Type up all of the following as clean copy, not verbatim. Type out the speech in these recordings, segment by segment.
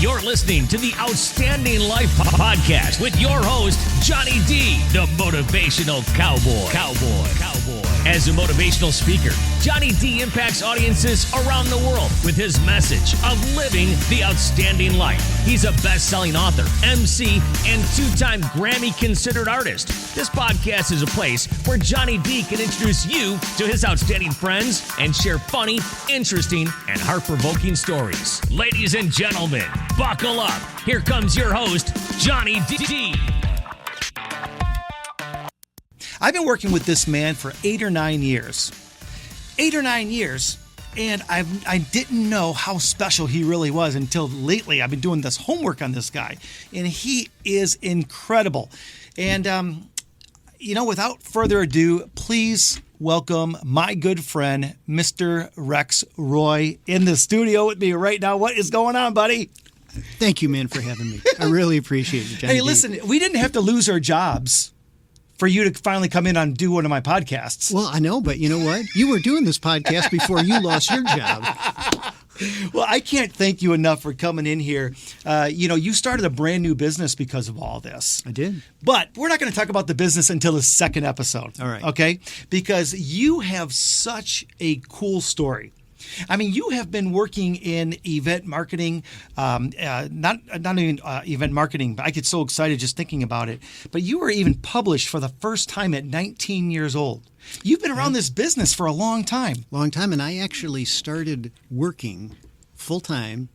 You're listening to the Outstanding Life Podcast with your host, Johnny D, the Motivational Cowboy. As a motivational speaker, Johnny D impacts audiences around the world with his message of living the outstanding life. He's a best-selling author, MC, and two-time Grammy-considered artist. This podcast is a place where Johnny D can introduce you to his outstanding friends and share funny, interesting, and heart-provoking stories. Ladies and gentlemen, buckle up. Here comes your host, Johnny D. I've been working with this man for 8 or 9 years. 8 or 9 years, and I didn't know how special he really was until lately. I've been doing this homework on this guy, and he is incredible. And, without further ado, please welcome my good friend, Mr. Rex Roy, in the studio with me right now. What is going on, buddy? Thank you, man, for having me. I really appreciate it, Johnny. Hey, listen, we didn't have to lose our jobs for you to finally come in and do one of my podcasts. Well, I know, but you know what? You were doing this podcast before you lost your job. Well, I can't thank you enough for coming in here. You started a brand new business because of all this. I did. But we're not going to talk about the business until the second episode. All right. Okay? Because you have such a cool story. I mean, you have been working in event marketing, not even event marketing, but I get so excited just thinking about it. But you were even published for the first time at 19 years old. You've been around this business for a long time. Long time, and I actually started working full-time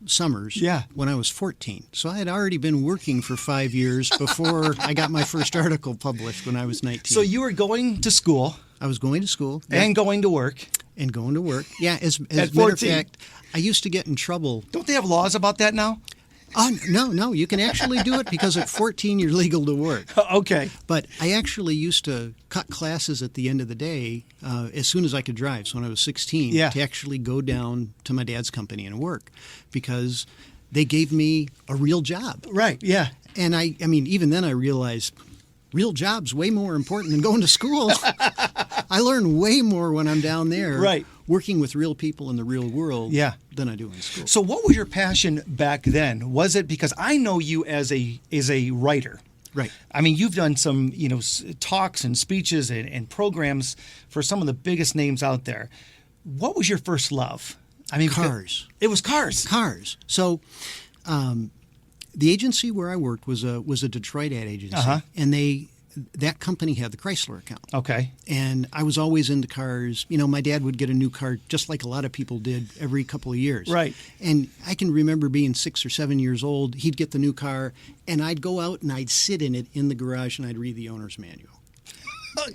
summers when I was 14. So I had already been working for 5 years before I got my first article published when I was 19. So you were going to school. I was going to school. And going to work. And going to work. Yeah, as a at matter of 14. fact, I used to get in trouble. Don't they have laws about that now? No, you can actually do it because at 14 you're legal to work. Okay. But I actually used to cut classes at the end of the day as soon as I could drive. So when I was 16, to actually go down to my dad's company and work because they gave me a real job. Right, yeah. And I mean, even then I realized real job's way more important than going to school. I learn way more when I'm down there working with real people in the real world than I do in school. So what was your passion back then? Was it because I know you as a writer? Right. I mean, you've done some, talks and speeches and programs for some of the biggest names out there. What was your first love? I mean, cars. It was cars. Cars. So the agency where I worked was a Detroit ad agency, and that company had the Chrysler account. Okay. And I was always into cars. My dad would get a new car just like a lot of people did every couple of years. Right. And I can remember being 6 or 7 years old. He'd get the new car, and I'd go out and I'd sit in it in the garage and I'd read the owner's manual.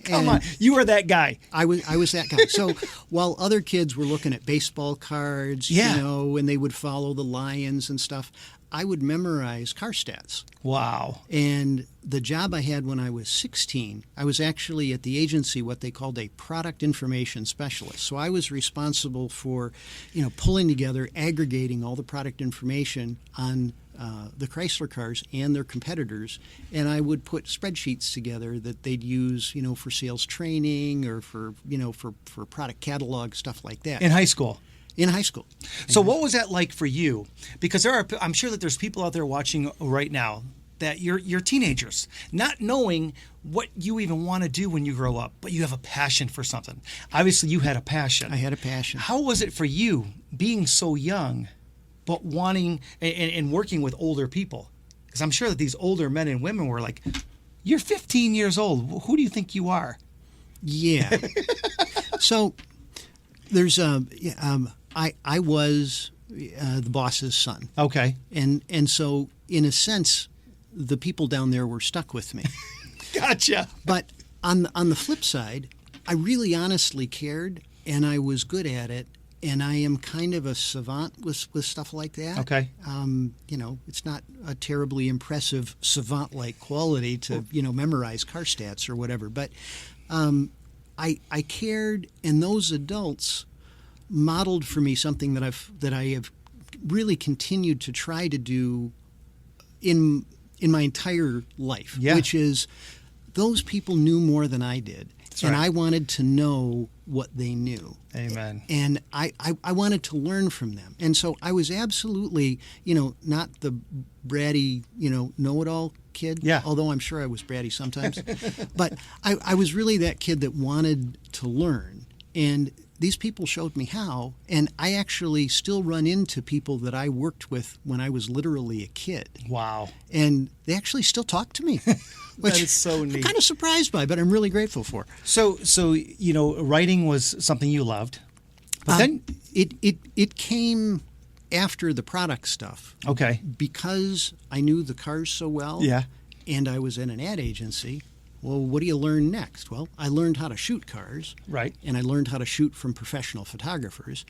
Come on. You were that guy. I was that guy. So while other kids were looking at baseball cards, and they would follow the Lions and stuff, I would memorize car stats. Wow. And the job I had when I was 16, I was actually at the agency what they called a product information specialist. So I was responsible for, pulling together, aggregating all the product information on the Chrysler cars and their competitors, and I would put spreadsheets together that they'd use, for sales training or for product catalog, stuff like that. In high school? In high school. So what was that like for you? Because I'm sure that there's people out there watching right now that you're teenagers, not knowing what you even want to do when you grow up, but you have a passion for something. Obviously, you had a passion. I had a passion. How was it for you being so young, but wanting and working with older people? Because I'm sure that these older men and women were like, you're 15 years old. Who do you think you are? Yeah. So there's I was the boss's son. Okay. And so in a sense, the people down there were stuck with me. Gotcha. But on the flip side, I really honestly cared, and I was good at it, and I am kind of a savant with stuff like that. Okay. It's not a terribly impressive savant-like quality to, memorize car stats or whatever. But I cared, and those adults modeled for me something that I have really continued to try to do in my entire life, which is those people knew more than I did. And right. I wanted to know what they knew. Amen. And I wanted to learn from them. And so I was absolutely, not the bratty, know-it-all kid. Yeah. Although I'm sure I was bratty sometimes. But I was really that kid that wanted to learn. And these people showed me how. And I actually still run into people that I worked with when I was literally a kid. Wow. And they actually still talk to me. Which is so neat. I'm kind of surprised by, but I'm really grateful for. So writing was something you loved, but then it came after the product stuff. Okay. Because I knew the cars so well. Yeah. And I was in an ad agency. Well, what do you learn next? Well, I learned how to shoot cars. Right. And I learned how to shoot from professional photographers.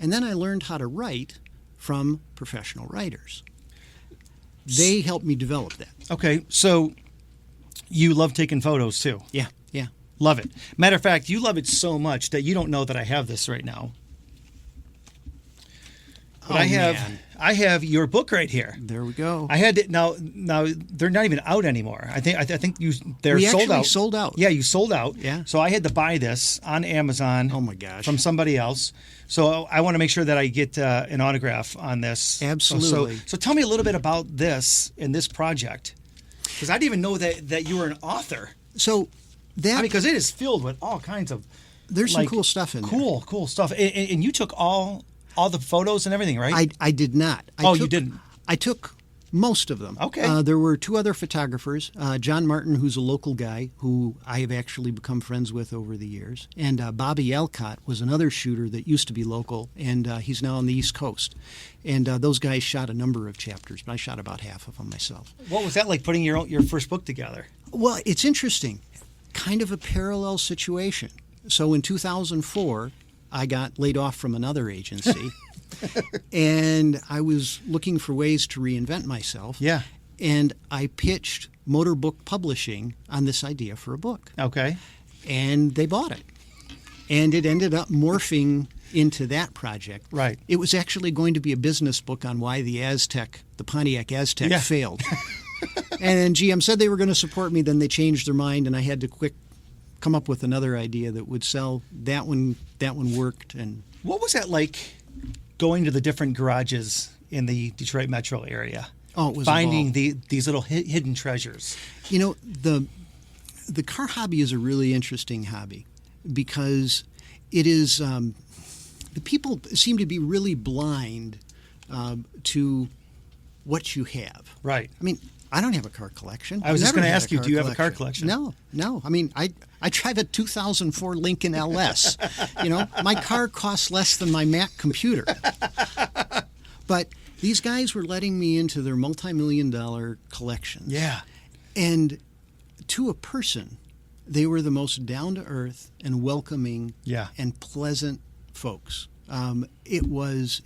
And then I learned how to write from professional writers. They helped me develop that. Okay, so you love taking photos too. Yeah. Love it. Matter of fact, you love it so much that you don't know that I have this right now. But Man. I have your book right here. There we go. I had it now they're not even out anymore. I think they're We sold actually out. sold out. Yeah, you sold out. Yeah. So I had to buy this on Amazon. Oh my gosh. From somebody else. So I want to make sure that I get an autograph on this. Absolutely. So tell me a little bit about this and this project, because I didn't even know that you were an author. So that Because it is filled with all kinds of there's some cool stuff in there. cool stuff. And you took all the photos and everything, right? I did not. You didn't? I took most of them. Okay. There were two other photographers, John Martin, who's a local guy who I have actually become friends with over the years, and Bobby Alcott was another shooter that used to be local, and he's now on the East Coast. And those guys shot a number of chapters, but I shot about half of them myself. What was that like, putting your first book together? Well, it's interesting. Kind of a parallel situation. So in 2004, I got laid off from another agency. And I was looking for ways to reinvent myself. Yeah. And I pitched Motor Book Publishing on this idea for a book. Okay. And they bought it. And it ended up morphing into that project. Right. It was actually going to be a business book on why the Pontiac Aztec failed. And then GM said they were going to support me, then they changed their mind, and I had to come up with another idea that would sell. That one worked. And What was that like, going to the different garages in the Detroit metro area? Oh, it was finding a ball. these little hidden treasures. The car hobby is a really interesting hobby because it is the people seem to be really blind to what you have. Right. I mean, I don't have a car collection. I was just Never going to had ask you, do you have a car collection? No. I mean, I drive a 2004 Lincoln LS. My car costs less than my Mac computer. But these guys were letting me into their multi-million-dollar collections. Yeah. And to a person, they were the most down-to-earth and welcoming and pleasant folks. It was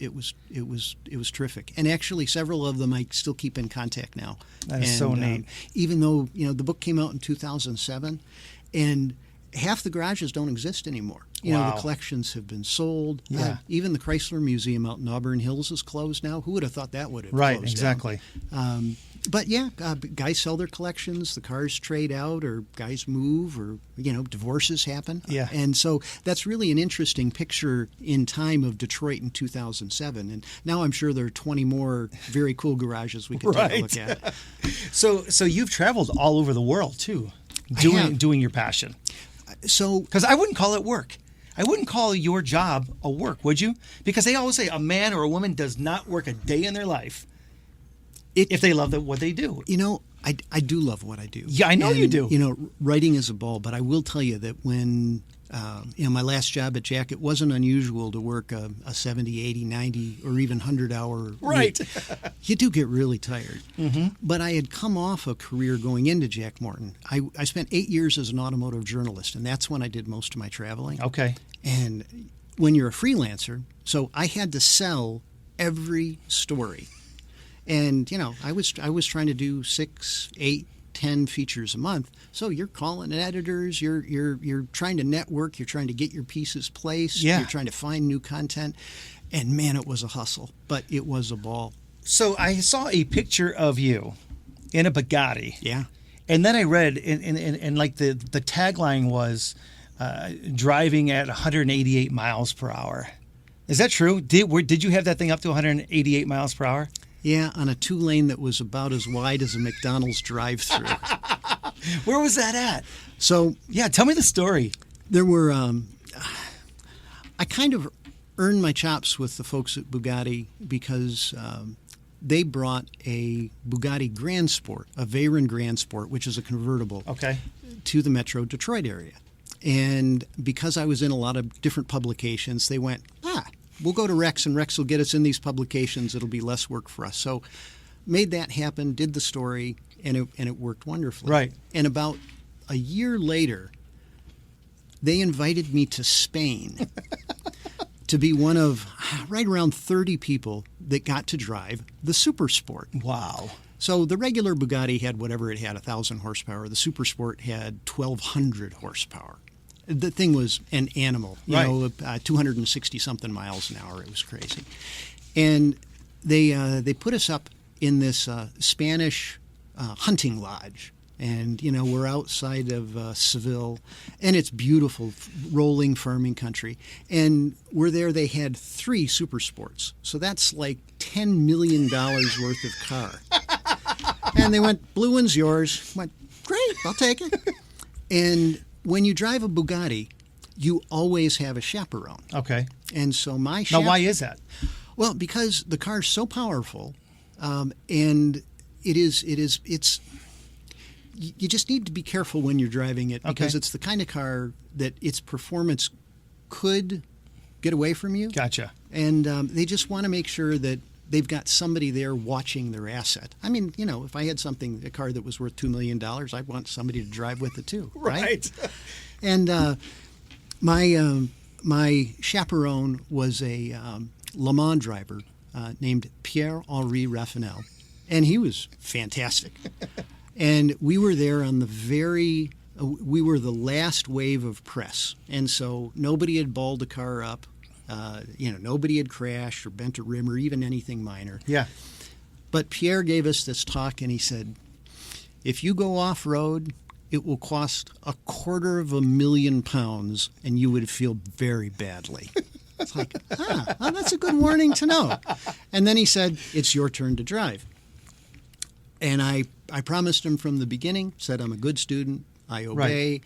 terrific, and actually several of them I still keep in contact now. That is so neat. Even though the book came out in 2007, and half the garages don't exist anymore. Wow. The collections have been sold. Yeah. Even the Chrysler Museum out in Auburn Hills is closed now. Who would have thought that would have Right. closed Exactly. down? But yeah, guys sell their collections, the cars trade out, or guys move, or divorces happen. Yeah. And so that's really an interesting picture in time of Detroit in 2007. And now I'm sure there are 20 more very cool garages we could take a look at. So you've traveled all over the world too, doing your passion. So Because I wouldn't call it work. I wouldn't call your job a work, would you? Because they always say a man or a woman does not work a day in their life if they love what they do. I do love what I do. Yeah, I know you do. Writing is a ball, but I will tell you that when, my last job at Jack, it wasn't unusual to work a 70, 80, 90, or even 100-hour Right. week. You do get really tired. Mm-hmm. But I had come off a career going into Jack Morton. I spent 8 years as an automotive journalist, and that's when I did most of my traveling. Okay. And when you're a freelancer, so I had to sell every story. And I was trying to do 6, 8, 10 features a month. So you're calling editors, you're trying to network, you're trying to get your pieces placed, Yeah. you're trying to find new content. And man, it was a hustle, but it was a ball. So I saw a picture of you in a Bugatti. Yeah. And then I read, and like the tagline was, driving at 188 miles per hour. Is that true? Did you have that thing up to 188 miles per hour? Yeah, on a 2-lane that was about as wide as a McDonald's drive-through. Where was that at? So, yeah, tell me the story. There were, I kind of earned my chops with the folks at Bugatti because they brought a Bugatti Grand Sport, a Veyron Grand Sport, which is a convertible, to the Metro Detroit area. And because I was in a lot of different publications, they went, we'll go to Rex, and Rex will get us in these publications. It'll be less work for us. So made that happen, did the story, and it worked wonderfully. Right. And about a year later, they invited me to Spain to be one of right around 30 people that got to drive the Super Sport. Wow. So the regular Bugatti had whatever it had, 1,000 horsepower. The Super Sport had 1,200 horsepower. The thing was an animal, you know, 260-something miles an hour. It was crazy. And they put us up in this Spanish hunting lodge. And, you know, we're outside of Seville, and it's beautiful, rolling farming country. And we're there. They had 3 Super Sports. So that's like $10 million worth of car. And they went, blue one's yours. I went, great, I'll take it. And when you drive a Bugatti, you always have a chaperone. Okay. And so my Now, why is that? Well, because the car's so powerful, and it's you just need to be careful when you're driving it because it's the kind of car that its performance could get away from you. Gotcha. And they just want to make sure that they've got somebody there watching their asset. I mean, you know, if I had a car that was worth $2 million, I'd want somebody to drive with it too, right? And my chaperone was a Le Mans driver named Pierre-Henri Raffinel, and he was fantastic. And we were there on we were the last wave of press. And so nobody had balled the car up. Nobody had crashed or bent a rim or even anything minor. Yeah. But Pierre gave us this talk, and he said, if you go off-road, it will cost £250,000, and you would feel very badly. It's like, well, that's a good warning to know. And then he said, it's your turn to drive. And I promised him from the beginning, said I'm a good student, I obey, right.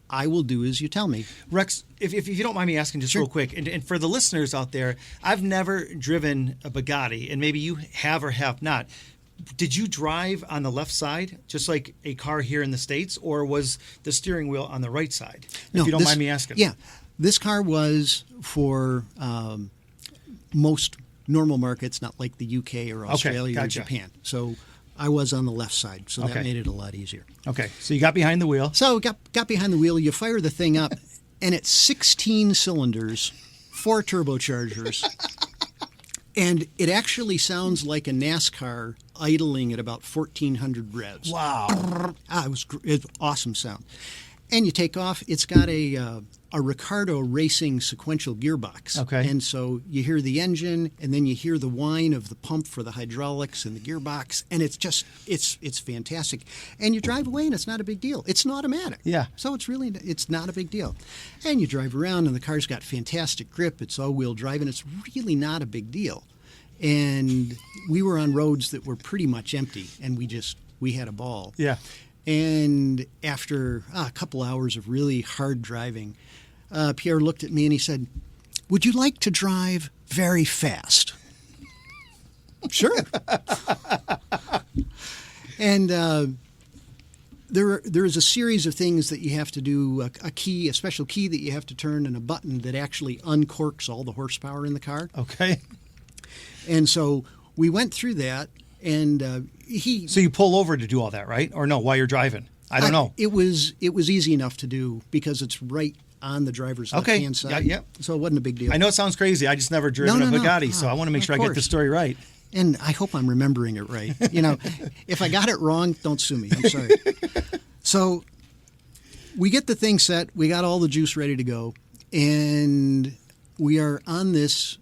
I will do as you tell me. Rex, if you don't mind me asking just real quick, and for the listeners out there, I've never driven a Bugatti, and maybe you have or have not. Did you drive on the left side, just like a car here in the States, or was the steering wheel on the right side? No, if you don't mind me asking. Yeah, this car was for most normal markets, not like the UK or Australia or Japan. So I was on the left side, so that made it a lot easier. Okay, so you got behind the wheel. So got behind the wheel. You fire the thing up, and it's 16 cylinders, 4 turbochargers, and it actually sounds like a NASCAR idling at about 1,400 revs. Wow! It was awesome sound. And you take off. It's got a Ricardo Racing sequential gearbox. Okay. And so you hear the engine, and then you hear the whine of the pump for the hydraulics and the gearbox, and it's fantastic. And you drive away, and it's not a big deal. It's an automatic. Yeah. So it's not a big deal. And you drive around, and the car's got fantastic grip. It's all-wheel drive, and it's really not a big deal. And we were on roads that were pretty much empty, and we had a ball. Yeah. And after a couple hours of really hard driving, Pierre looked at me and he said, would you like to drive very fast? Sure. And there is a series of things that you have to do, a special key that you have to turn, and a button that actually uncorks all the horsepower in the car. Okay. And so we went through that, and So you pull over to do all that, right? Or no, while you're driving? I don't know. It was easy enough to do because it's right on the driver's left-hand side. Yeah. So it wasn't a big deal. I know it sounds crazy. I just never driven a Bugatti, so I want to make sure I get the story right. And I hope I'm remembering it right. You know, if I got it wrong, don't sue me. I'm sorry. So we get the thing set. We got all the juice ready to go. And we are on this.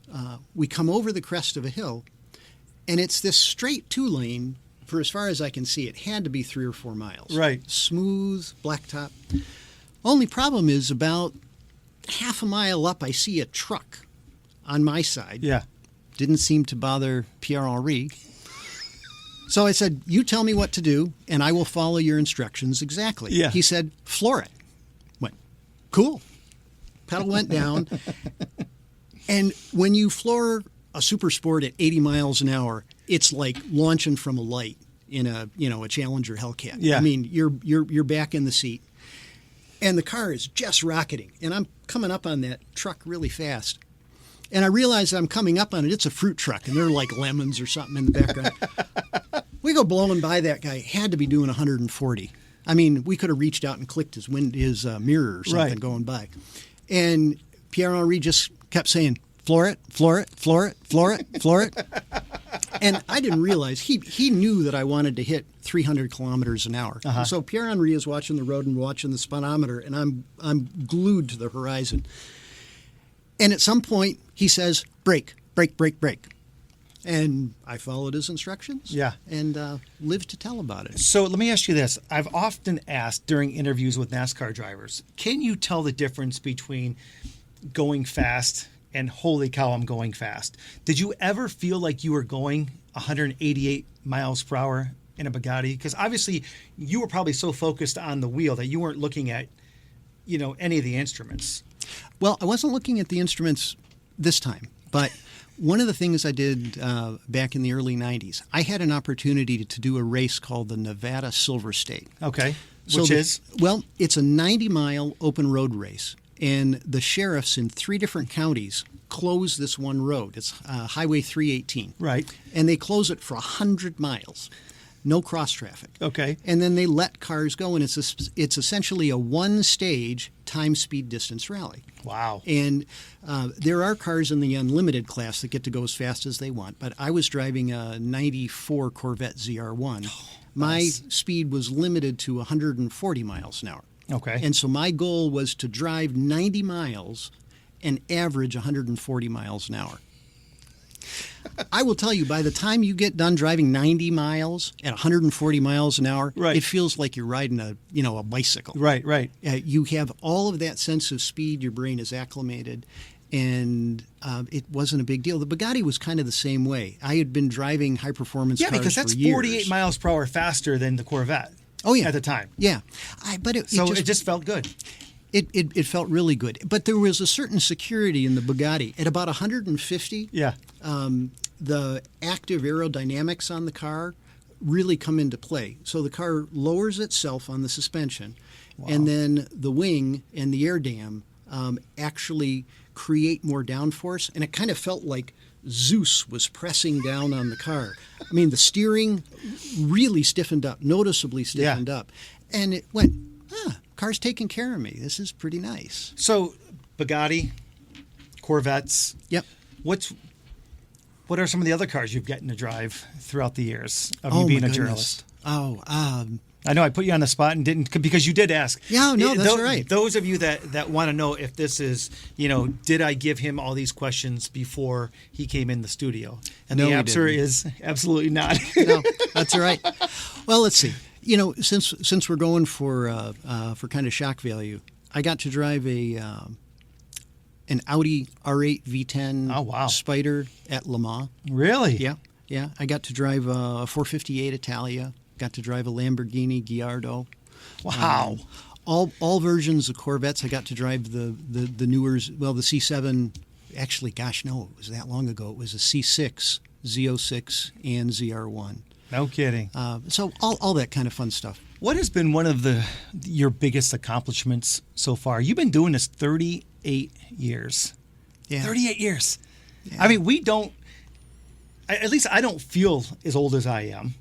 We come over the crest of a hill. And it's this straight 2-lane, for as far as I can see. It had to be 3 or 4 miles. Right. Smooth, blacktop. Only problem is about half a mile up, I see a truck on my side. Yeah. Didn't seem to bother Pierre-Henri. So I said, you tell me what to do, and I will follow your instructions exactly. Yeah. He said, floor it. Went, cool. Pedal went down. And when you floor a Super Sport at 80 miles an hour, it's like launching from a light in a Challenger Hellcat. Yeah. I mean, you're back in the seat. And the car is just rocketing. And I'm coming up on that truck really fast. And I realize I'm coming up on it. It's a fruit truck, and they're like lemons or something in the background. We go blowing by that guy. Had to be doing 140. I mean, we could have reached out and clicked his mirror or something going by. And Pierre-Henri just kept saying, floor it, floor it, floor it, floor it, floor it. And I didn't realize he knew that I wanted to hit 300 kilometers an hour. Uh-huh. So Pierre-Henri is watching the road and watching the speedometer, and I'm glued to the horizon. And at some point, he says, brake, brake, brake, brake. And I followed his instructions. Yeah. And lived to tell about it. So let me ask you this. I've often asked during interviews with NASCAR drivers, can you tell the difference between going fast and holy cow, I'm going fast? Did you ever feel like you were going 188 miles per hour in a Bugatti? Because obviously you were probably so focused on the wheel that you weren't looking at, any of the instruments. Well, I wasn't looking at the instruments this time, but one of the things I did back in the early 90s, I had an opportunity to do a race called the Nevada Silver State. Okay. So Which is? Well, it's a 90-mile open road race, and the sheriffs in 3 different counties close this one road. It's Highway 318. Right. And they close it for 100 miles. No cross traffic. Okay. And then they let cars go, and it's essentially a one-stage time, speed, distance rally. Wow. And there are cars in the unlimited class that get to go as fast as they want, but I was driving a 94 Corvette ZR1. My speed was limited to 140 miles an hour. Okay. And so my goal was to drive 90 miles and average 140 miles an hour. I will tell you, by the time you get done driving 90 miles at 140 miles an hour, right. It feels like you're riding a bicycle. Right, right. You have all of that sense of speed. Your brain is acclimated, and it wasn't a big deal. The Bugatti was kind of the same way. I had been driving high-performance cars for years. Yeah, because that's 48 miles per hour faster than the Corvette. Oh, yeah. At the time. Yeah. But it just felt good. It felt really good. But there was a certain security in the Bugatti. At about 150, yeah. The active aerodynamics on the car really come into play. So the car lowers itself on the suspension, and then the wing and the air dam actually create more downforce, and it kind of felt like Zeus was pressing down on the car. I mean, the steering really stiffened up, noticeably stiffened up, and it went, car's taking care of me. This is pretty nice. So, Bugatti, Corvettes. Yep. What are some of the other cars you've gotten to drive throughout the years of you being a journalist? I know I put you on the spot and didn't, because you did ask. Yeah, no, that's all right. Those of you that want to know if this is, did I give him all these questions before he came in the studio? And the answer is absolutely not. No, that's all right. Well, let's see. Since we're going for kind of shock value, I got to drive an Audi R8 V10 Spider at Le Mans. Really? Yeah. I got to drive a 458 Italia. Got to drive a Lamborghini Gallardo. Wow. All versions of Corvettes. I got to drive the newer, the C7. Actually, gosh, no, it was that long ago. It was a C6, Z06, and ZR1. No kidding. So all that kind of fun stuff. What has been one of your biggest accomplishments so far? You've been doing this 38 years. Yeah. 38 years. Yeah. I mean, at least I don't feel as old as I am.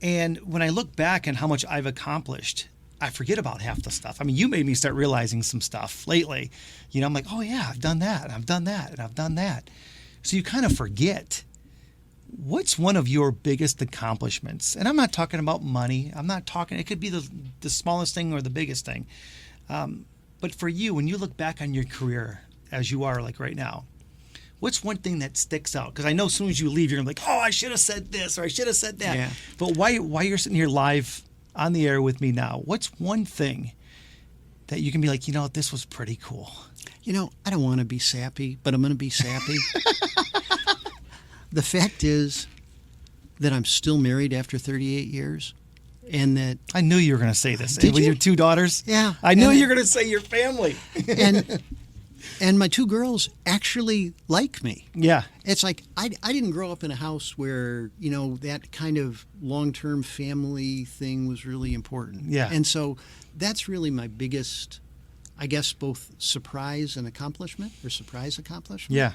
And when I look back on how much I've accomplished, I forget about half the stuff. I mean, you made me start realizing some stuff lately. I'm like, oh yeah, I've done that, and I've done that, and I've done that. So you kind of forget. What's one of your biggest accomplishments? And I'm not talking about money. It could be the smallest thing or the biggest thing. But for you, when you look back on your career as you are like right now, what's one thing that sticks out? Because I know as soon as you leave, you're going to be like, oh, I should have said this or I should have said that. Yeah. But why you're sitting here live on the air with me now, what's one thing that you can be like, this was pretty cool? I don't want to be sappy, but I'm going to be sappy. The fact is that I'm still married after 38 years, and that... I knew you were going to say this. Did With you? your 2 daughters? Yeah. I knew you were going to say your family. And my 2 girls actually like me. Yeah. It's like I didn't grow up in a house where, that kind of long-term family thing was really important. Yeah. And so that's really my biggest, I guess, both surprise accomplishment. Yeah.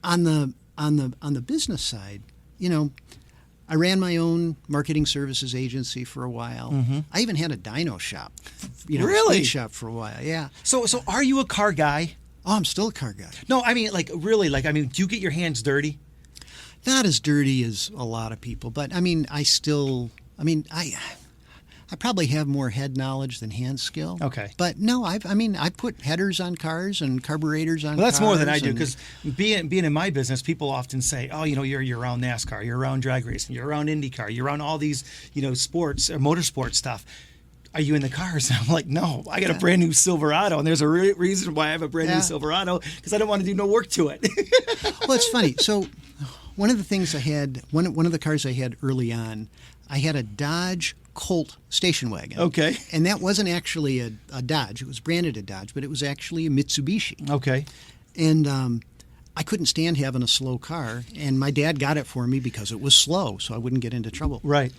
On the business side, I ran my own marketing services agency for a while. Mm-hmm. I even had a dyno shop, Really? skate shop for a while. Yeah. So are you a car guy? Oh, I'm still a car guy. No, I mean, really, do you get your hands dirty? Not as dirty as a lot of people, but I probably have more head knowledge than hand skill. Okay. But no, I put headers on cars and carburetors on cars. Well, that's more than I do, because being in my business, people often say, oh, you're around NASCAR, you're around drag racing, you're around IndyCar, you're around all these, sports or motorsport stuff. Are you in the cars? And I'm like, no, I got a brand new Silverado, and there's a reason why I have a brand new Silverado, because I don't want to do no work to it. Well, it's funny. So one of the things I had, one of the cars I had early on, I had a Dodge Colt station wagon. Okay. And that wasn't actually a Dodge. It was branded a Dodge, but it was actually a Mitsubishi. Okay. And I couldn't stand having a slow car, and my dad got it for me because it was slow, so I wouldn't get into trouble. Right.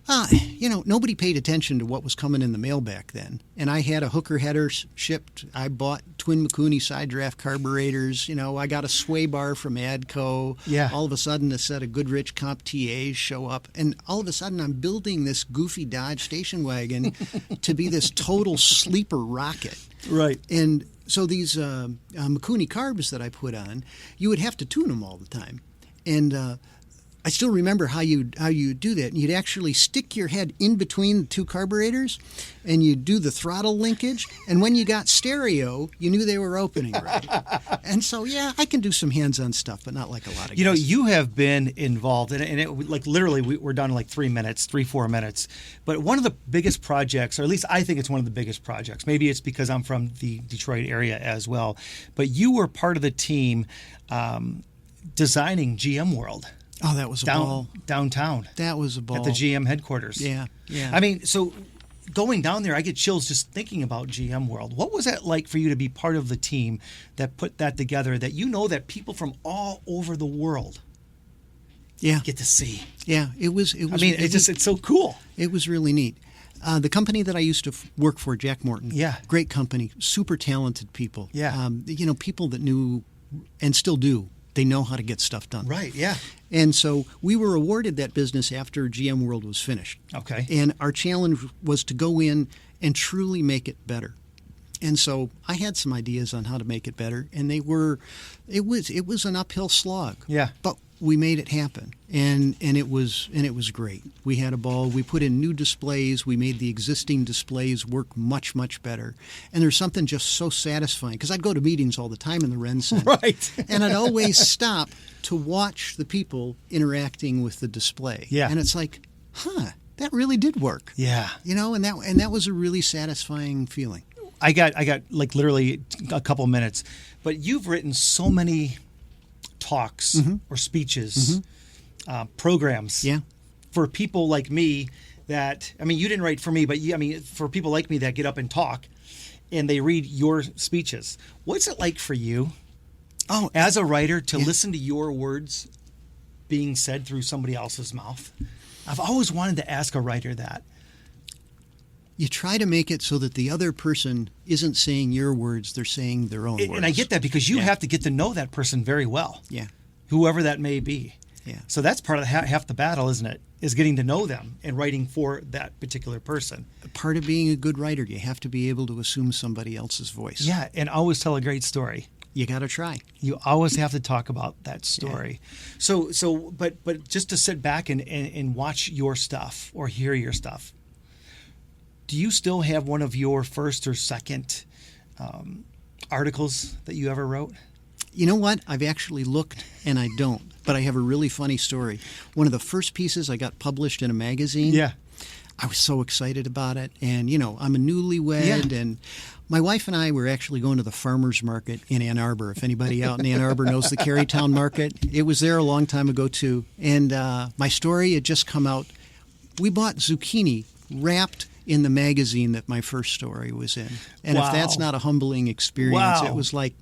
Nobody paid attention to what was coming in the mail back then. And I had a hooker header shipped. I bought twin Mikuni side draft carburetors. I got a sway bar from Adco. Yeah. All of a sudden, a set of Goodrich Comp TAs show up. And all of a sudden, I'm building this goofy Dodge station wagon to be this total sleeper rocket. Right. And so these Mikuni carbs that I put on, you would have to tune them all the time. And I still remember how you do that. You'd actually stick your head in between the 2 carburetors, and you'd do the throttle linkage. And when you got stereo, you knew they were opening right. And so, yeah, I can do some hands-on stuff, but not like a lot of guys. You have been involved, and it literally we're done in 3-4 minutes. But one of the biggest projects, or at least I think it's one of the biggest projects, maybe it's because I'm from the Detroit area as well, but you were part of the team designing GM World. Oh, that was a ball. Downtown. That was a ball. At the GM headquarters. Yeah. I mean, so going down there, I get chills just thinking about GM World. What was that like for you to be part of the team that put that together, that that people from all over the world get to see? Yeah, it was. I mean, it's so cool. It was really neat. The company that I used to work for, Jack Morton. Yeah. Great company, super talented people. Yeah. People that knew and still do. They know how to get stuff done. Right, yeah. And so we were awarded that business after GM World was finished. Okay. And our challenge was to go in and truly make it better. And so I had some ideas on how to make it better, and it was an uphill slog. Yeah. But we made it happen, and it was great. We had a ball. We put in new displays. We made the existing displays work much, much better. And there's something just so satisfying, because I'd go to meetings all the time in the Ren Center. Right. And I'd always stop to watch the people interacting with the display. Yeah. And it's like, that really did work. Yeah. And that was a really satisfying feeling. I got literally a couple minutes, but you've written so many talks or speeches, programs for people like me that, I mean, you didn't write for me, but for people like me that get up and talk and they read your speeches. What's it like for you as a writer to listen to your words being said through somebody else's mouth? I've always wanted to ask a writer that. You try to make it so that the other person isn't saying your words, they're saying their own words. And I get that, because you have to get to know that person very well. Yeah. Whoever that may be. Yeah. So that's part of half the battle, isn't it? Is getting to know them and writing for that particular person. Part of being a good writer, you have to be able to assume somebody else's voice. Yeah, and always tell a great story. You got to try. You always have to talk about that story. Yeah. But just to sit back and watch your stuff or hear your stuff, do you still have one of your first or second articles that you ever wrote? You know what? I've actually looked, and I don't. But I have a really funny story. One of the first pieces I got published in a magazine. Yeah. I was so excited about it. And, I'm a newlywed, and my wife and I were actually going to the farmer's market in Ann Arbor. If anybody out in Ann Arbor knows the Carytown Market, it was there a long time ago, too. And my story had just come out. We bought zucchini wrapped in the magazine that my first story was in. And if that's not a humbling experience, it was like,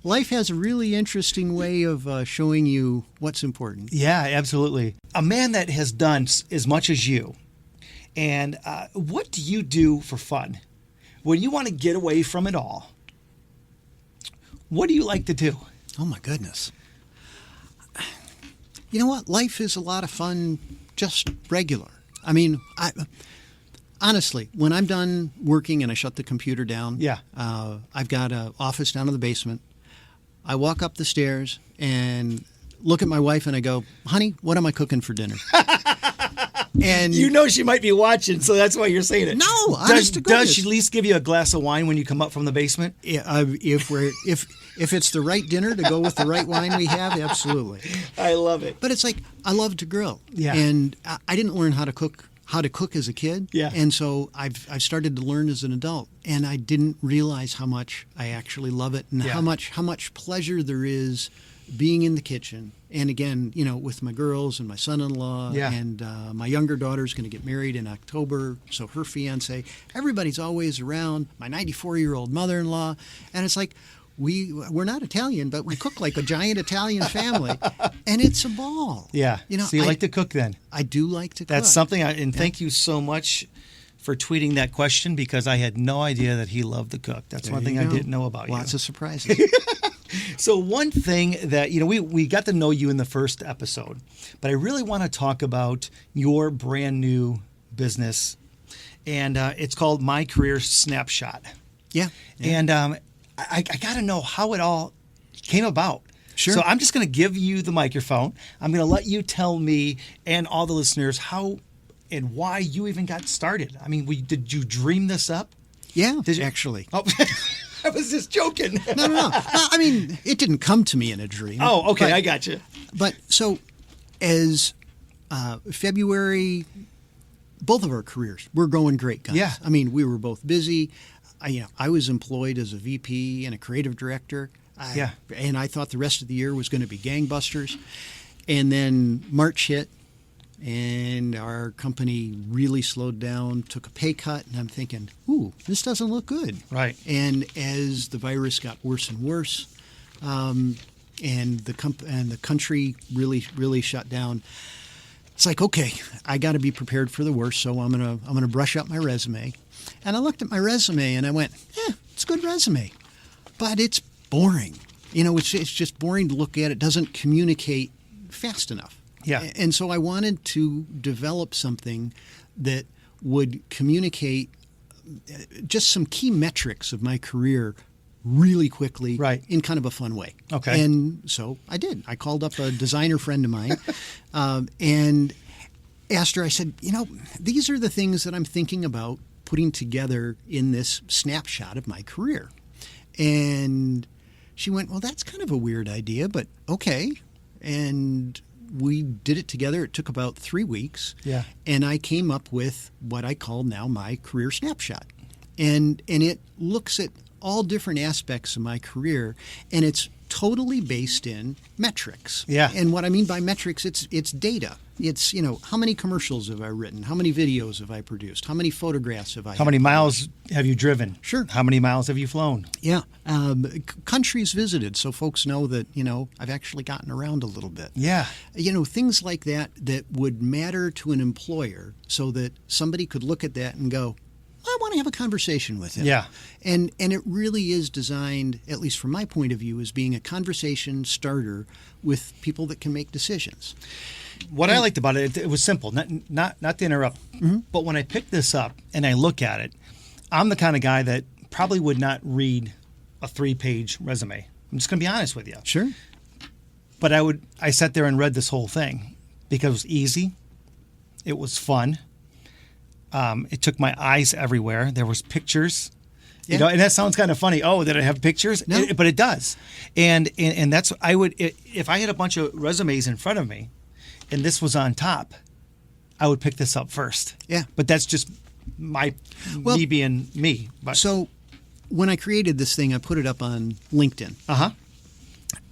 life has a really interesting way of showing you what's important. Yeah, absolutely. A man that has done as much as you. And what do you do for fun? When you want to get away from it all, what do you like to do? Oh, my goodness. You know what? Life is a lot of fun, just regular. I mean, honestly, when I'm done working and I shut the computer down, I've got an office down in the basement. I walk up the stairs and look at my wife and I go, honey, what am I cooking for dinner? And she might be watching, so that's why you're saying it. No, honest to goodness. Does she at least give you a glass of wine when you come up from the basement? Yeah, if it's the right dinner to go with the right wine we have, absolutely. I love it. But it's like I love to grill. Yeah. And I didn't learn how to cook as a kid. Yeah. And so I've started to learn as an adult, and I didn't realize how much I actually love it and how much pleasure there is being in the kitchen. And again, with my girls and my son-in-law and my younger daughter's going to get married in October, so her fiance, everybody's always around, my 94-year-old mother-in-law, and it's like we're not Italian, but we cook like a giant Italian family, and it's a ball. Yeah. So you like to cook then? I do like to cook. That's something, thank you so much for tweeting that question, because I had no idea that he loved to cook. That's one thing I didn't know about you. Lots of surprises. So one thing that, we got to know you in the first episode, but I really want to talk about your brand new business, and it's called My Career Snapshot. Yeah. And I got to know how it all came about. Sure. So I'm just going to give you the microphone. I'm going to let you tell me and all the listeners how and why you even got started. I mean, did you dream this up? Yeah, Did you? Actually. Oh, I was just joking. No. I mean, it didn't come to me in a dream. Oh, okay. I got you. But so as February, both of our careers were going great, guys. Yeah. I mean, we were both busy. I was employed as a VP and a creative director. And I thought the rest of the year was going to be gangbusters. And then March hit, and our company really slowed down, took a pay cut, and I'm thinking, ooh, this doesn't look good. Right. And as the virus got worse and worse, and the country really shut down, it's like, okay, I got to be prepared for the worst, so I'm gonna brush up my resume. And I looked at my resume and I went, it's a good resume, but it's boring. It's just boring to look at. It doesn't communicate fast enough. Yeah. And so I wanted to develop something that would communicate just some key metrics of my career really quickly, right, in kind of a fun way. Okay. And so I did. I called up a designer friend of mine and asked her, I said, these are the things that I'm thinking about putting together in this snapshot of my career. And she went, well, that's kind of a weird idea, but okay. And we did it together. It took about 3 weeks. Yeah. And I came up with what I call now my career snapshot. And it looks at all different aspects of my career, and it's totally based in metrics. Yeah. And what I mean by metrics, it's data. It's, how many commercials have I written? How many videos have I produced? How many photographs have I How many miles have you driven? Sure. How many miles have you flown? Yeah. Countries visited, so folks know that, I've actually gotten around a little bit. Yeah. Things like that would matter to an employer, so that somebody could look at that and go, I want to have a conversation with him. Yeah. And it really is designed, at least from my point of view, as being a conversation starter with people that can make decisions. What I liked about it was simple, not to interrupt, but when I pick this up and I look at it, I'm the kind of guy that probably would not read a 3-page resume. I'm just going to be honest with you. Sure. But I sat there and read this whole thing because it was easy. It was fun. It took my eyes everywhere. There was pictures, and that sounds kind of funny. Oh, did it have pictures? No. But it does. And that's, if I had a bunch of resumes in front of me and this was on top, I would pick this up first. Yeah. But that's just me being me. But. So when I created this thing, I put it up on LinkedIn. Uh-huh.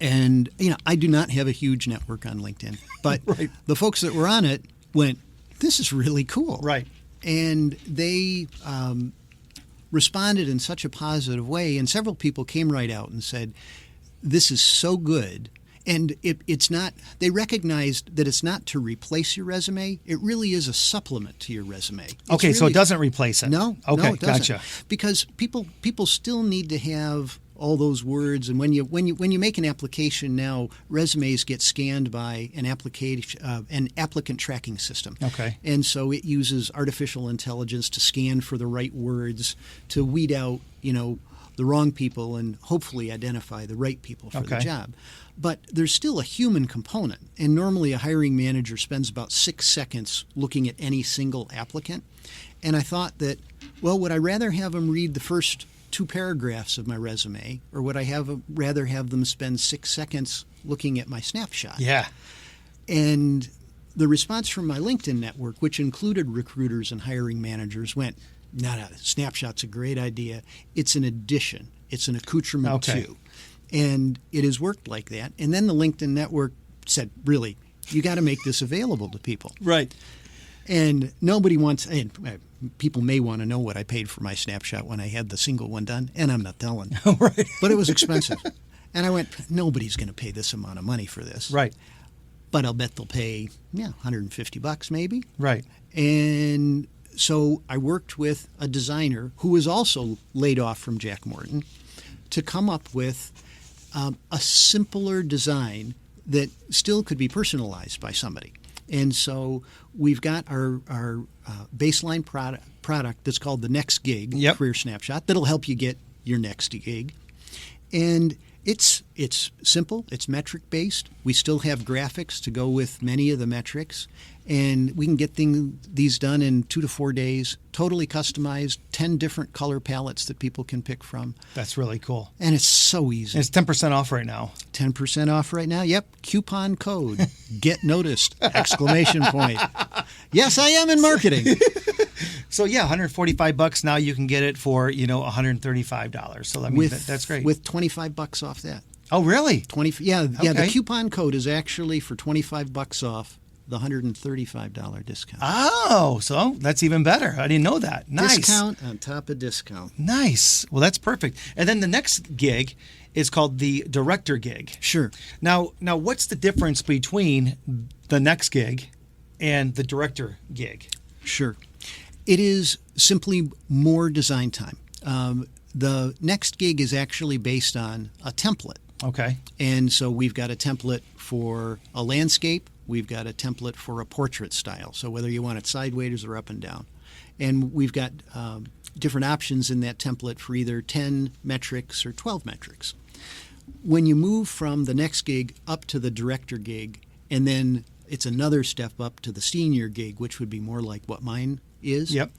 And, I do not have a huge network on LinkedIn. But Right. the folks that were on it went, this is really cool. Right. And they responded in such a positive way. And several people came right out and said, this is so good. And it's not, they recognized that it's not to replace your resume. It really is a supplement to your resume. Okay, so it doesn't replace it. No, okay, no, it doesn't. Gotcha. Because people still need to have all those words, and when you make an application now, resumes get scanned by an applicant tracking system. Okay. And so it uses artificial intelligence to scan for the right words, to weed out the wrong people and hopefully identify the right people for the job. But there's still a human component, and normally a hiring manager spends about 6 seconds looking at any single applicant. And I thought that, well, would I rather have them read the first 2 paragraphs of my resume, or would I rather have them spend 6 seconds looking at my snapshot? Yeah. And the response from my LinkedIn network, which included recruiters and hiring managers, went, no, snapshot's a great idea. It's an addition. It's an accoutrement too. And it has worked like that. And then the LinkedIn network said, really, you got to make this available to people. Right. And nobody wants, and people may want to know what I paid for my snapshot when I had the single one done, and I'm not telling. Right. But it was expensive. And I went, nobody's going to pay this amount of money for this. Right. But I'll bet they'll pay, $150 maybe. Right. And so I worked with a designer who was also laid off from Jack Morton to come up with a simpler design that still could be personalized by somebody. And so we've got our baseline product that's called the Next Gig Career Snapshot that'll help you get your next gig. And it's simple. It's metric based. We still have graphics to go with many of the metrics, and we can get these done in 2 to 4 days. Totally customized, 10 different color palettes that people can pick from. That's really cool. And it's so easy. And it's 10% off right now. 10% off right now. Yep. Coupon code. Get noticed! Exclamation point. Yes, I am in marketing. So yeah, $145 now. You can get it for $135. So that's great. With $25 off that. Oh really? Yeah. Okay. The coupon code is actually for $25 off the $135 discount. Oh, so that's even better. I didn't know that. Nice. Discount on top of discount. Nice. Well, that's perfect. And then the next gig is called the director gig. Sure. Now, what's the difference between the next gig and the director gig? Sure. It is simply more design time. The next gig is actually based on a template. Okay. And so we've got a template for a landscape. We've got a template for a portrait style. So whether you want it sideways or up and down. And we've got different options in that template for either 10 metrics or 12 metrics. When you move from the next gig up to the director gig, and then it's another step up to the senior gig, which would be more like what mine is. Yep.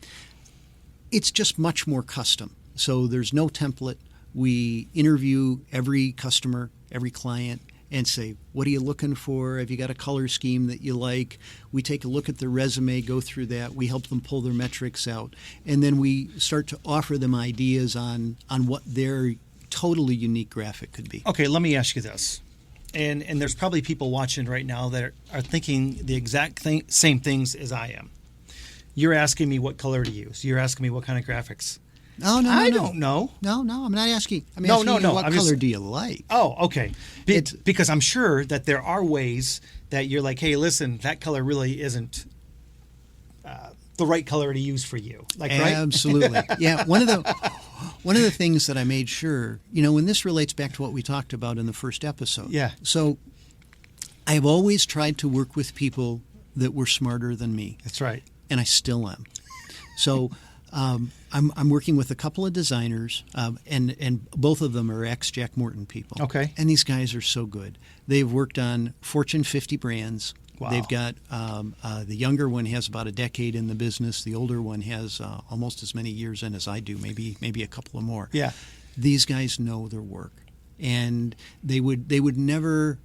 It's just much more custom. So there's no template. We interview every customer, every client, and say, what are you looking for? Have you got a color scheme that you like? We take a look at their resume, go through that. We help them pull their metrics out. And then we start to offer them ideas on what their totally unique graphic could be. Okay, let me ask you this. And there's probably people watching right now that are thinking the exact same things as I am. You're asking me what color to use. You're asking me what kind of graphics. No. I don't know. No, I'm not asking. I'm asking you what color do you like? Oh, okay. Because I'm sure that there are ways that you're like, hey, listen, that color really isn't the right color to use for you. Like, right? Absolutely. Yeah. One of the things that I made sure, and this relates back to what we talked about in the first episode. Yeah. So I have always tried to work with people that were smarter than me. That's right. And I still am. So I'm working with a couple of designers, and both of them are ex-Jack Morton people. Okay. And these guys are so good. They've worked on Fortune 50 brands. Wow. They've got the younger one has about a decade in the business. The older one has almost as many years in as I do, maybe a couple of more. Yeah. These guys know their work, and they would never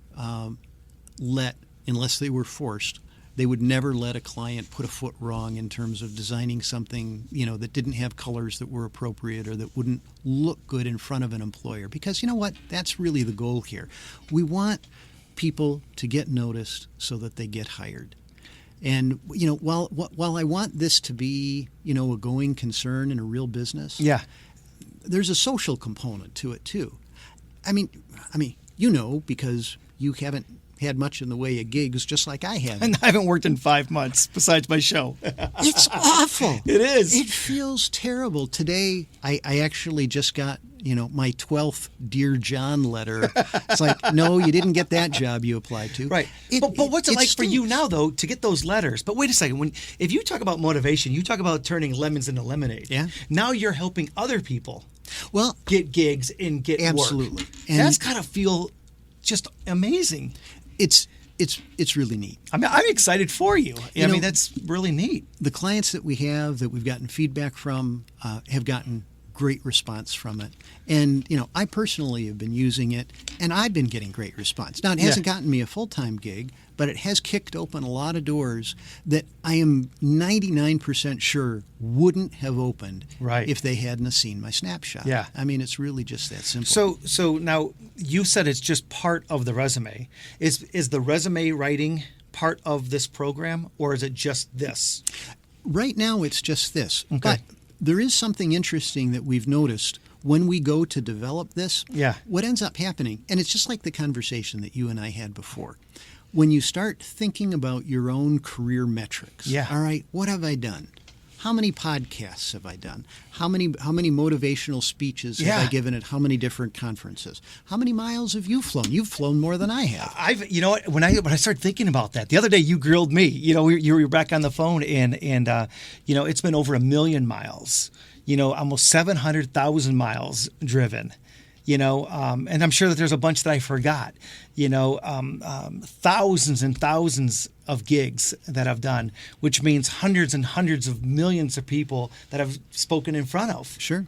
let unless they were forced, they would never let a client put a foot wrong in terms of designing something, that didn't have colors that were appropriate or that wouldn't look good in front of an employer. Because you know what? That's really the goal here. We want people to get noticed so that they get hired. And, while I want this to be, a going concern and a real business, there's a social component to it too. I mean, because you haven't had much in the way of gigs, just like I have. And I haven't worked in 5 months besides my show. It's awful. It is. It feels terrible. Today, I actually just got, my 12th Dear John letter. It's like, no, you didn't get that job you applied to. Right. But what's it like for you now, though, to get those letters? But wait a second. If you talk about motivation, you talk about turning lemons into lemonade. Yeah. Now you're helping other people get gigs and get absolutely. work. And that's got to feel just amazing. It's really neat. I mean, I'm excited for you. I mean, that's really neat. The clients that we've gotten feedback from have gotten great response from it. And, I personally have been using it, and I've been getting great response. Now, it hasn't gotten me a full-time gig, but it has kicked open a lot of doors that I am 99% sure wouldn't have opened if they hadn't have seen my snapshot. Yeah. I mean, it's really just that simple. So now you said it's just part of the resume. Is the resume writing part of this program, or is it just this? Right now, it's just this. Okay. But there is something interesting that we've noticed when we go to develop this. Yeah. What ends up happening, and it's just like the conversation that you and I had before. When you start thinking about your own career metrics, all right, what have I done? How many podcasts have I done? How many motivational speeches have I given at how many different conferences? How many miles have you flown? You've flown more than I have. When I started thinking about that, the other day you grilled me. You were back on the phone, and it's been over 1 million miles. Almost 700,000 miles driven. And I'm sure that there's a bunch that I forgot. Thousands and thousands of gigs that I've done, which means hundreds and hundreds of millions of people that I've spoken in front of. Sure.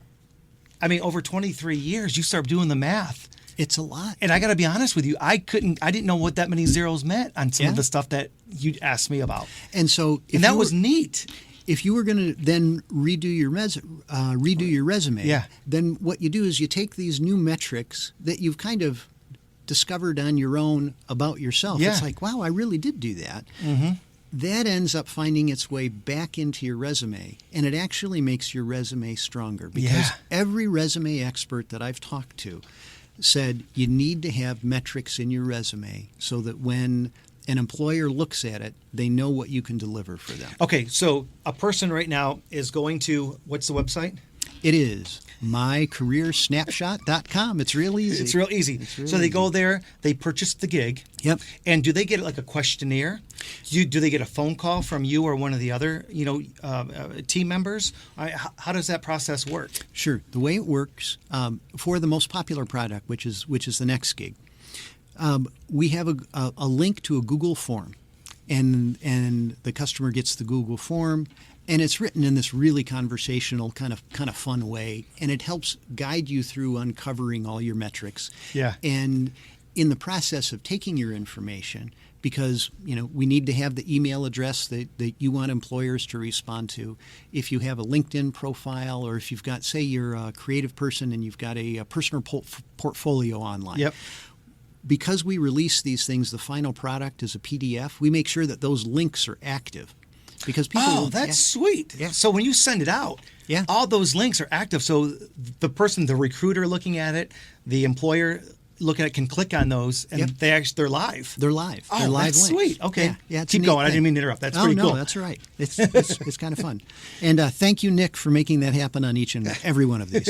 I mean, over 23 years, you start doing the math. It's a lot. And I got to be honest with you, I didn't know what that many zeros meant on some of the stuff that you asked me about. And so, that was neat. If you were going to then redo your resume, then what you do is you take these new metrics that you've kind of discovered on your own about yourself. Yeah. It's like, wow, I really did do that. Mm-hmm. That ends up finding its way back into your resume, and it actually makes your resume stronger because every resume expert that I've talked to said you need to have metrics in your resume so that when an employer looks at it, they know what you can deliver for them. Okay, so a person right now is going to, what's the website? It is mycareersnapshot.com. It's real easy. It's real easy. So they go there, they purchase the gig. Yep. And do they get like a questionnaire? Do they get a phone call from you or one of the other, team members? How does that process work? Sure. The way it works for the most popular product, which is the next gig, we have a link to a Google form, and the customer gets the Google form, and it's written in this really conversational kind of fun way, and it helps guide you through uncovering all your metrics. Yeah. And in the process of taking your information, because we need to have the email address that you want employers to respond to. If you have a LinkedIn profile, or if you've got, say, you're a creative person and you've got a personal portfolio online. Yep. Because we release these things, the final product is a PDF. We make sure that those links are active. Because people that's sweet. Yeah. So when you send it out, all those links are active. So the recruiter looking at it, the employer looking at it can click on those, and they're live. They're live. Oh, they're live that's links. sweet. Okay. Yeah, keep going. I didn't mean to interrupt. That's pretty cool. cool. That's all right. It's kind of fun. And thank you, Nick, for making that happen on each and every one of these.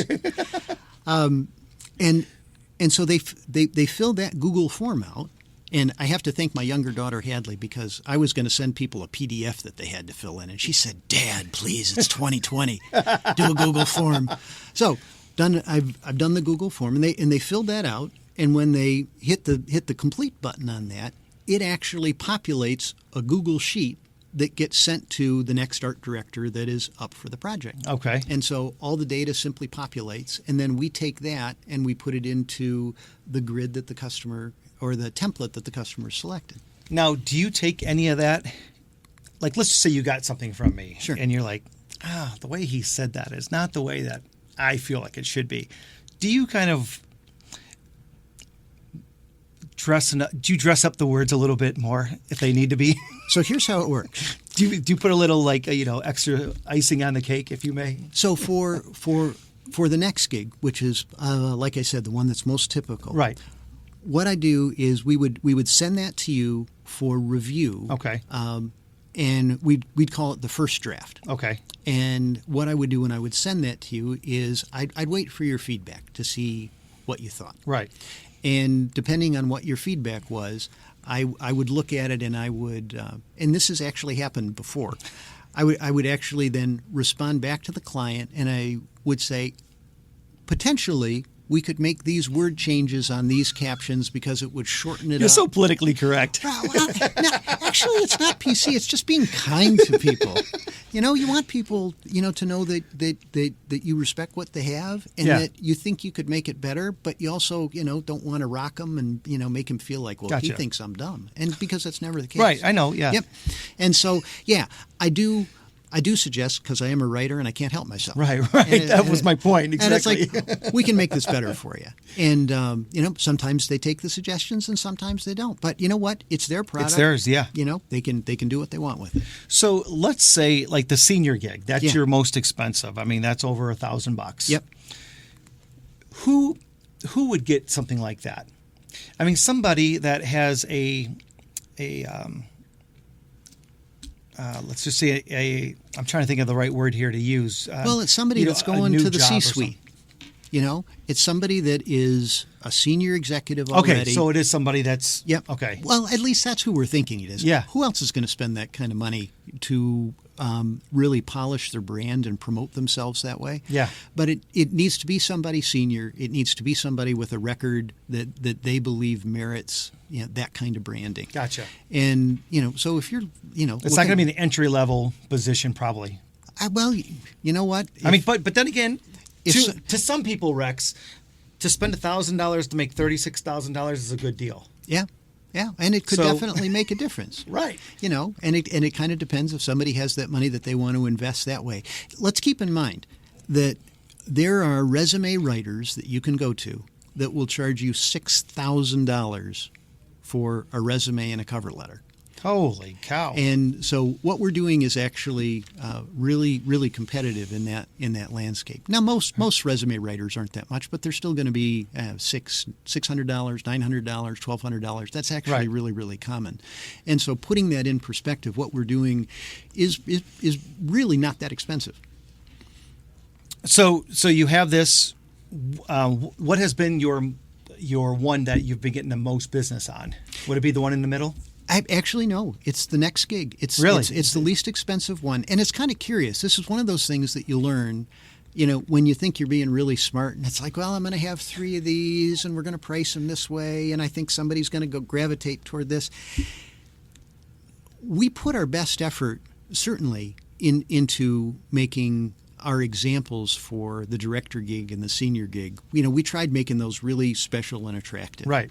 And so they fill that Google form out. And I have to thank my younger daughter, Hadley, because I was going to send people a PDF that they had to fill in. And she said, Dad, please, it's 2020. Do a Google form. So I've done the Google form, and they filled that out. And when they hit the complete button on that, it actually populates a Google sheet that gets sent to the next art director that is up for the project. Okay. And so all the data simply populates, and then we take that and we put it into the grid that the customer, or the template that the customer selected. Now, do you take any of that? Like, let's just say you got something from me. Sure. And you're like, the way he said that is not the way that I feel like it should be. Do you kind of do you dress up the words a little bit more if they need to be? So here's how it works. Do you put a little, like, extra icing on the cake, if you may? So for the next gig, which is, like I said, the one that's most typical. Right. What I do is we would send that to you for review. Okay. And we'd call it the first draft. Okay. And what I would do when I would send that to you is I'd wait for your feedback to see what you thought. Right. And depending on what your feedback was, I would look at it and I would, and this has actually happened before, I would actually then respond back to the client and I would say, potentially, we could make these word changes on these captions because it would shorten it up. You're so politically correct. Well, no, actually, it's not PC. It's just being kind to people. You want people, to know that you respect what they have and that you think you could make it better, but you also, don't want to rock them and, make them feel like, well, Gotcha. he thinks I'm dumb. And because that's never the case. Right. I know. Yeah. Yep. And so, I do suggest, because I am a writer and I can't help myself. Right. That was my point. Exactly. And it's like, we can make this better for you. And, sometimes they take the suggestions and sometimes they don't. But you know what? It's their product. It's theirs, yeah. They can do what they want with it. So let's say, like, the senior gig, that's your most expensive. I mean, that's over $1,000. Yep. Who would get something like that? I mean, somebody that has let's just say I'm trying to think of the right word here to use. Well, it's somebody that's going to the C-suite. It's somebody that is a senior executive already. Okay, so it is somebody that's... Yep. Okay. Well, at least that's who we're thinking it is. Yeah. Who else is going to spend that kind of money to really polish their brand and promote themselves that way? Yeah. But it needs to be somebody senior. It needs to be somebody with a record that they believe merits that kind of branding. Gotcha. And, so if you're, It's not going to be an entry-level position, probably. Well, you know what? But then again... To some people, Rex, to spend $1,000 to make $36,000 is a good deal. Yeah, and it could definitely make a difference. Right. And it kind of depends if somebody has that money that they want to invest that way. Let's keep in mind that there are resume writers that you can go to that will charge you $6,000 for a resume and a cover letter. Holy cow! And so what we're doing is actually really, really competitive in that landscape. Now, most resume writers aren't that much, but they're still going to be $600, $900, $1,200. That's actually really, really common. And so putting that in perspective, what we're doing is really not that expensive. So you have this. What has been your one that you've been getting the most business on? Would it be the one in the middle? Actually, no. It's the next gig. It's the least expensive one. And it's kind of curious. This is one of those things that you learn, when you think you're being really smart. And it's like, well, I'm going to have 3 of these and we're going to price them this way. And I think somebody's going to go gravitate toward this. We put our best effort, certainly, into making our examples for the director gig and the senior gig. We tried making those really special and attractive. Right.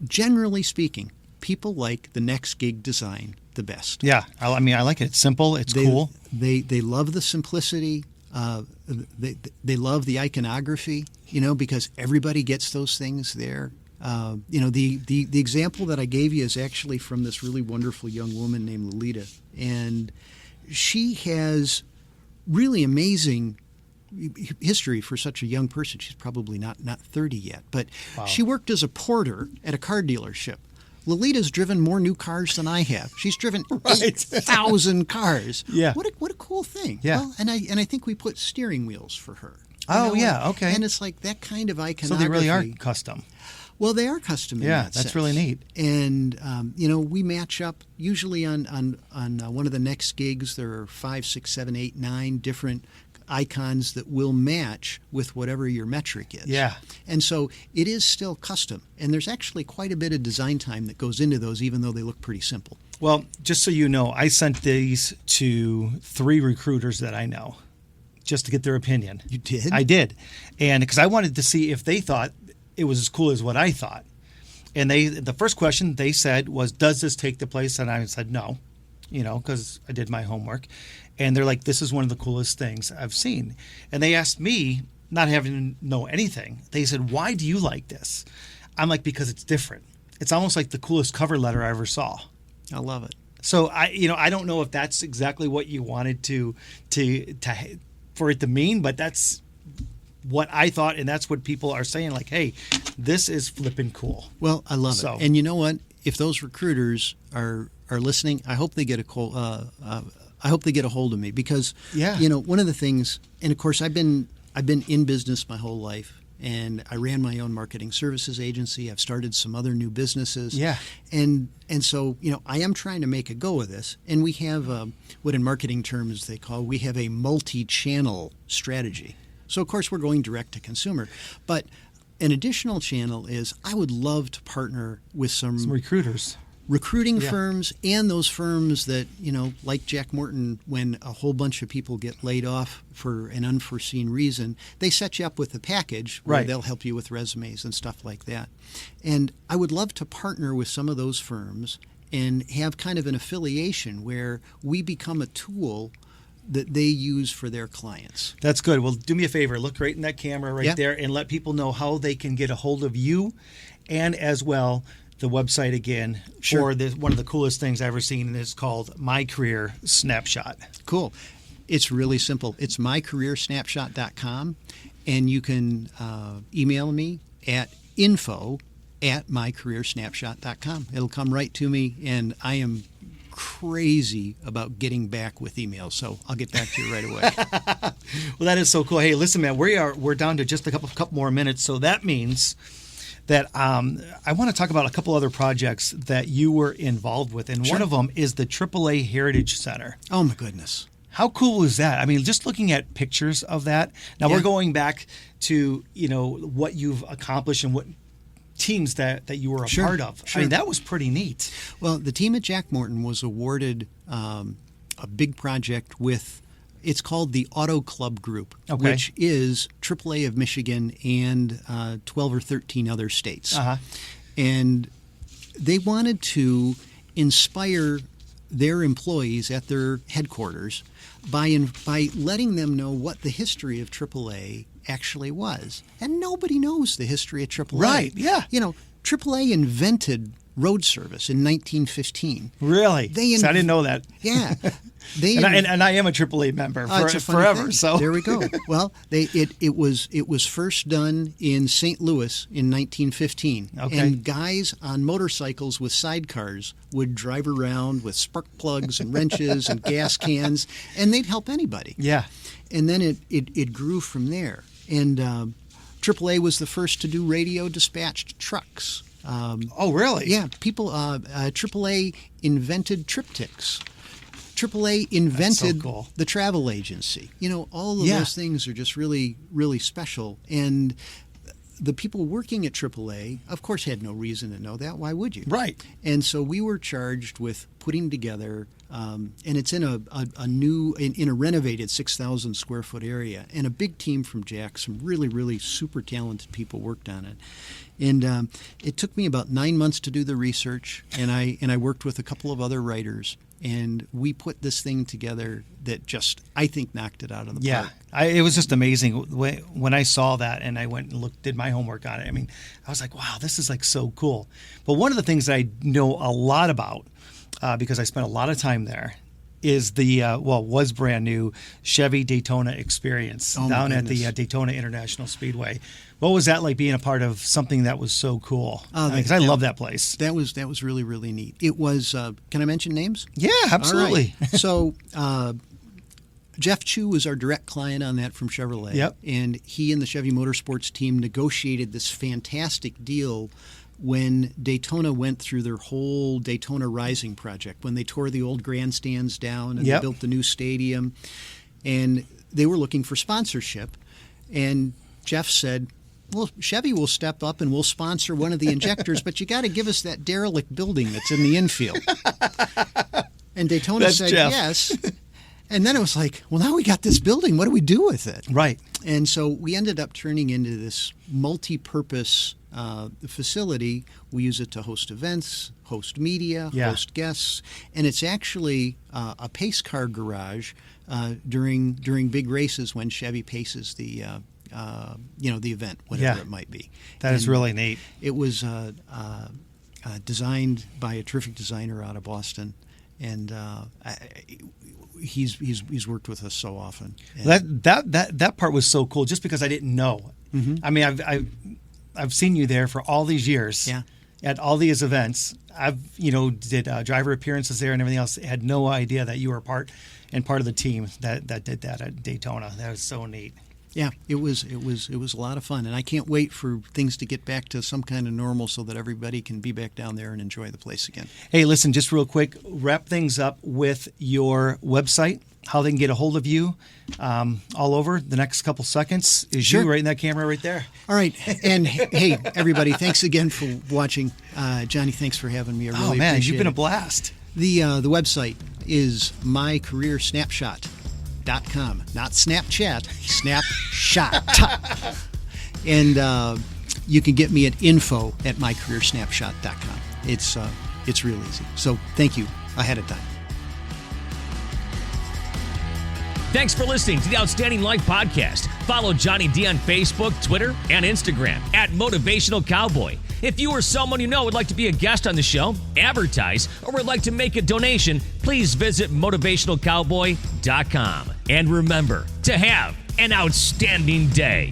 Generally speaking, people like the next gig design the best. Yeah, I like it. It's simple. It's cool. They love the simplicity. They love the iconography. Because everybody gets those things there. The example that I gave you is actually from this really wonderful young woman named Lolita, and she has really amazing history for such a young person. She's probably not 30 yet, but wow. She worked as a porter at a car dealership. Lolita's driven more new cars than I have. She's driven 8,000 cars. Yeah. What a cool thing. Yeah. Well, and I think we put steering wheels for her. Yeah, okay. And it's like that kind of iconography. So they really are custom. Well, they are custom in that sense. That's really neat. And, we match up usually on one of the next gigs. There are 5, 6, 7, 8, 9 different icons that will match with whatever your metric is. Yeah. And so it is still custom. And there's actually quite a bit of design time that goes into those, even though they look pretty simple. Well, just so you know, I sent these to 3 recruiters that I know just to get their opinion. You did? I did. And because I wanted to see if they thought it was as cool as what I thought. And the first question they said was, does this take the place? And I said, no, because I did my homework. And they're like, this is one of the coolest things I've seen. And they asked me, not having to know anything, they said, why do you like this? I'm like, because it's different. It's almost like the coolest cover letter I ever saw. I love it. So I don't know if that's exactly what you wanted to for it to mean, but that's what I thought, and that's what people are saying. Like, hey, this is flipping cool. Well, I love it. And you know what? If those recruiters are listening, I hope they get a call. I hope they get a hold of me because one of the things, and of course, I've been in business my whole life. And I ran my own marketing services agency. I've started some other new businesses. Yeah. And so, I am trying to make a go of this. And we have what in marketing terms we have a multi-channel strategy. So, of course, we're going direct to consumer. But an additional channel is I would love to partner with some recruiters. Recruiting firms and those firms that, like Jack Morton, when a whole bunch of people get laid off for an unforeseen reason, they set you up with a package where they'll help you with resumes and stuff like that. And I would love to partner with some of those firms and have kind of an affiliation where we become a tool that they use for their clients. That's good. Well, do me a favor. Look right in that camera there and let people know how they can get a hold of you and as well the website again for one of the coolest things I've ever seen, and it's called My Career Snapshot. Cool. It's really simple. It's mycareersnapshot.com, and you can email me at info@mycareersnapshot.com. It'll come right to me, and I am crazy about getting back with emails, so I'll get back to you right away. Well, that is so cool. Hey, listen, man, we're down to just a couple more minutes, so that means that I want to talk about a couple other projects that you were involved with, and one of them is the AAA Heritage Center. Oh, my goodness. How cool is that? I mean, just looking at pictures of that. Now, we're going back to, what you've accomplished and what teams that you were a part of. I mean, that was pretty neat. Well, the team at Jack Morton was awarded a big project with, it's called the Auto Club Group, which is AAA of Michigan and 12 or 13 other states. And they wanted to inspire their employees at their headquarters by letting them know what the history of AAA actually was. And nobody knows the history of AAA. Right, yeah. AAA invented road service in 1915. Really? So I didn't know that. Yeah. And I am a AAA member forever. So there we go. Well, it was first done in St. Louis in 1915. And guys on motorcycles with sidecars would drive around with spark plugs and wrenches and gas cans, and they'd help anybody. Yeah. And then it grew from there. And AAA was the first to do radio dispatched trucks. Oh, really? Yeah. People, AAA invented triptychs. AAA invented the travel agency. All of those things are just really, really special. And the people working at AAA, of course, had no reason to know that. Why would you? Right. And so we were charged with putting together, and it's in a renovated 6,000 square foot area, and a big team from Jack, some really, really super talented people worked on it. And it took me about 9 months to do the research, and I worked with a couple of other writers. And we put this thing together that just, I think, knocked it out of the park. It was just amazing. When I saw that and I went and did my homework on it, I mean, I was like, wow, this is like so cool. But one of the things that I know a lot about, because I spent a lot of time there, is the, was brand new Chevy Daytona experience down at the Daytona International Speedway. What was that like, being a part of something that was so cool? Because I love that place. That was really, really neat. It was, can I mention names? Yeah, absolutely. All right. So Jeff Chu was our direct client on that from Chevrolet. Yep. And he and the Chevy Motorsports team negotiated this fantastic deal when Daytona went through their whole Daytona Rising project, when they tore the old grandstands down and they built the new stadium. And they were looking for sponsorship. And Jeff said, well, Chevy will step up and we'll sponsor one of the injectors, but you got to give us that derelict building that's in the infield. And Daytona said yes. And then it was like, well, now we got this building. What do we do with it? Right. And so we ended up turning into this multi-purpose facility, we use it to host events, host media, Yeah. host guests, and it's actually a pace car garage during big races when Chevy paces the event, whatever Yeah. it might be. That is really neat. It was designed by a terrific designer out of Boston, and he's worked with us so often. And That part was so cool, just because I didn't know. I mean, I've seen you there for all these years. Yeah. At all these events. I've did driver appearances there and everything else. Had no idea that you were part of the team that did that at Daytona. That was so neat. Yeah, it was a lot of fun, and I can't wait for things to get back to some kind of normal so that everybody can be back down there and enjoy the place again. Hey, listen, just real quick, wrap things up with your website, how they can get a hold of you all over. The next couple seconds is Sure. you right in that camera right there. All right, and hey, everybody, thanks again for watching. Johnny, thanks for having me. I really Man, appreciate you've been a it. blast. The website is mycareersnapshot.com. Not Snapchat, Snapshot. And you can get me at info@mycareersnapshot.com. It's real easy. So thank you ahead of time. Thanks for listening to the Outstanding Life Podcast. Follow Johnny D on Facebook, Twitter, and Instagram at Motivational Cowboy. If you or someone you know would like to be a guest on the show, advertise, or would like to make a donation, please visit motivationalcowboy.com. And remember to have an outstanding day.